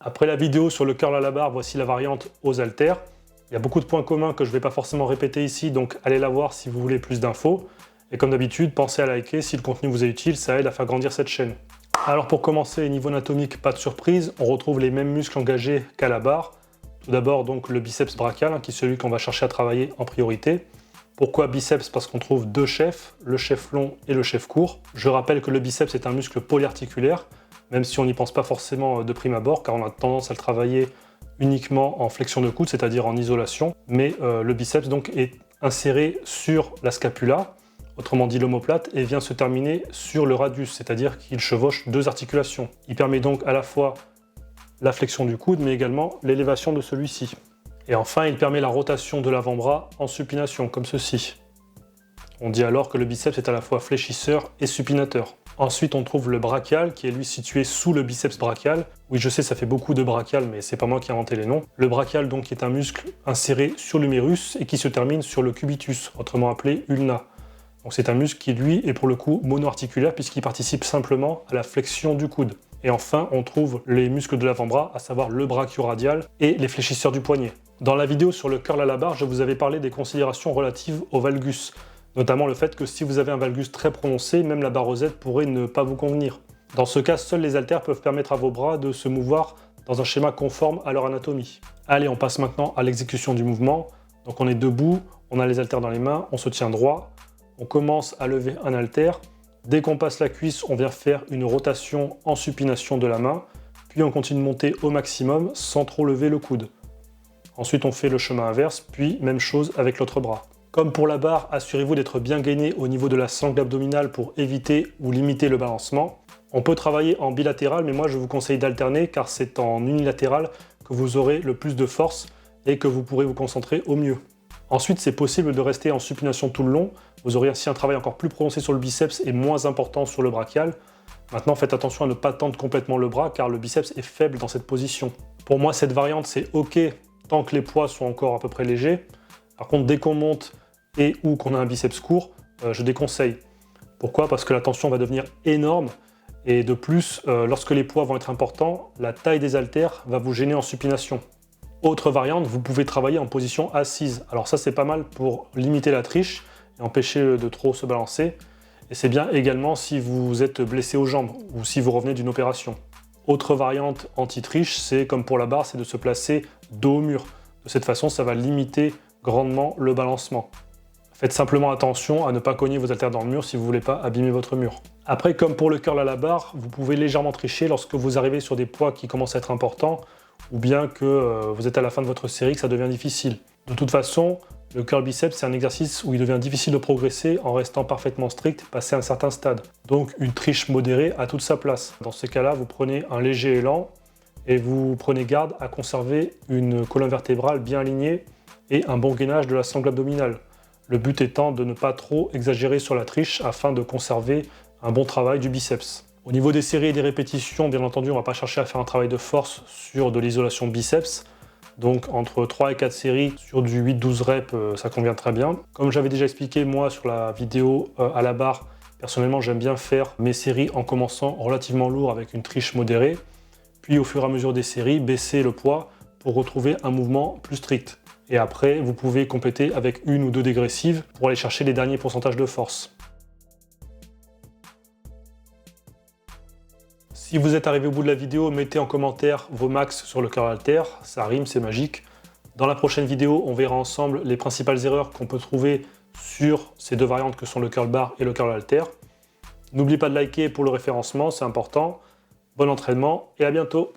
Après la vidéo sur le curl à la barre, voici la variante aux haltères. Il y a beaucoup de points communs que je ne vais pas forcément répéter ici, donc allez la voir si vous voulez plus d'infos. Et comme d'habitude, pensez à liker si le contenu vous est utile, ça aide à faire grandir cette chaîne. Alors pour commencer, niveau anatomique, pas de surprise, on retrouve les mêmes muscles engagés qu'à la barre. Tout d'abord donc le biceps brachial, qui est celui qu'on va chercher à travailler en priorité. Pourquoi biceps? Parce qu'on trouve deux chefs, le chef long et le chef court. Je rappelle que le biceps est un muscle polyarticulaire, même si on n'y pense pas forcément de prime abord, car on a tendance à le travailler uniquement en flexion de coude, c'est-à-dire en isolation. Mais le biceps donc est inséré sur la scapula, autrement dit l'omoplate, et vient se terminer sur le radius, c'est-à-dire qu'il chevauche deux articulations. Il permet donc à la fois la flexion du coude, mais également l'élévation de celui-ci. Et enfin, il permet la rotation de l'avant-bras en supination, comme ceci. On dit alors que le biceps est à la fois fléchisseur et supinateur. Ensuite, on trouve le brachial, qui est lui situé sous le biceps brachial. Oui, je sais, ça fait beaucoup de brachial, mais c'est pas moi qui ai inventé les noms. Le brachial, donc, est un muscle inséré sur l'humérus et qui se termine sur le cubitus, autrement appelé ulna. Donc c'est un muscle qui, lui, est pour le coup monoarticulaire puisqu'il participe simplement à la flexion du coude. Et enfin, on trouve les muscles de l'avant-bras, à savoir le brachioradial et les fléchisseurs du poignet. Dans la vidéo sur le curl à la barre, je vous avais parlé des considérations relatives au valgus, notamment le fait que si vous avez un valgus très prononcé, même la barre pourrait ne pas vous convenir. Dans ce cas, seuls les haltères peuvent permettre à vos bras de se mouvoir dans un schéma conforme à leur anatomie. Allez, on passe maintenant à l'exécution du mouvement. Donc on est debout, on a les haltères dans les mains, on se tient droit. On commence à lever un haltère. Dès qu'on passe la cuisse, on vient faire une rotation en supination de la main. Puis on continue de monter au maximum sans trop lever le coude. Ensuite, on fait le chemin inverse, puis même chose avec l'autre bras. Comme pour la barre, assurez-vous d'être bien gainé au niveau de la sangle abdominale pour éviter ou limiter le balancement. On peut travailler en bilatéral, mais moi je vous conseille d'alterner car c'est en unilatéral que vous aurez le plus de force et que vous pourrez vous concentrer au mieux. Ensuite, c'est possible de rester en supination tout le long. Vous aurez ainsi un travail encore plus prononcé sur le biceps et moins important sur le brachial. Maintenant, faites attention à ne pas tendre complètement le bras car le biceps est faible dans cette position. Pour moi, cette variante, c'est OK tant que les poids sont encore à peu près légers. Par contre, dès qu'on monte et ou qu'on a un biceps court, je déconseille. Pourquoi? Parce que la tension va devenir énorme et de plus, lorsque les poids vont être importants, la taille des haltères va vous gêner en supination. Autre variante, vous pouvez travailler en position assise. Alors ça, c'est pas mal pour limiter la triche et empêcher de trop se balancer. Et c'est bien également si vous êtes blessé aux jambes ou si vous revenez d'une opération. Autre variante anti-triche, c'est comme pour la barre, c'est de se placer dos au mur. De cette façon, ça va limiter grandement le balancement. Faites simplement attention à ne pas cogner vos haltères dans le mur si vous ne voulez pas abîmer votre mur. Après, comme pour le curl à la barre, vous pouvez légèrement tricher lorsque vous arrivez sur des poids qui commencent à être importants ou bien que vous êtes à la fin de votre série, que ça devient difficile. De toute façon, le curl biceps, c'est un exercice où il devient difficile de progresser en restant parfaitement strict passé un certain stade. Donc une triche modérée a toute sa place. Dans ces cas-là, vous prenez un léger élan et vous prenez garde à conserver une colonne vertébrale bien alignée et un bon gainage de la sangle abdominale. Le but étant de ne pas trop exagérer sur la triche afin de conserver un bon travail du biceps. Au niveau des séries et des répétitions, bien entendu, on ne va pas chercher à faire un travail de force sur de l'isolation biceps. Donc entre 3 et 4 séries sur du 8-12 reps, ça convient très bien. Comme j'avais déjà expliqué moi sur la vidéo à la barre, personnellement j'aime bien faire mes séries en commençant relativement lourd avec une triche modérée, puis au fur et à mesure des séries, baisser le poids pour retrouver un mouvement plus strict. Et après, vous pouvez compléter avec une ou deux dégressives pour aller chercher les derniers pourcentages de force. Si vous êtes arrivé au bout de la vidéo, mettez en commentaire vos max sur le curl halter, ça rime, c'est magique. Dans la prochaine vidéo, on verra ensemble les principales erreurs qu'on peut trouver sur ces deux variantes que sont le curl bar et le curl halter. N'oubliez pas de liker pour le référencement, c'est important. Bon entraînement et à bientôt!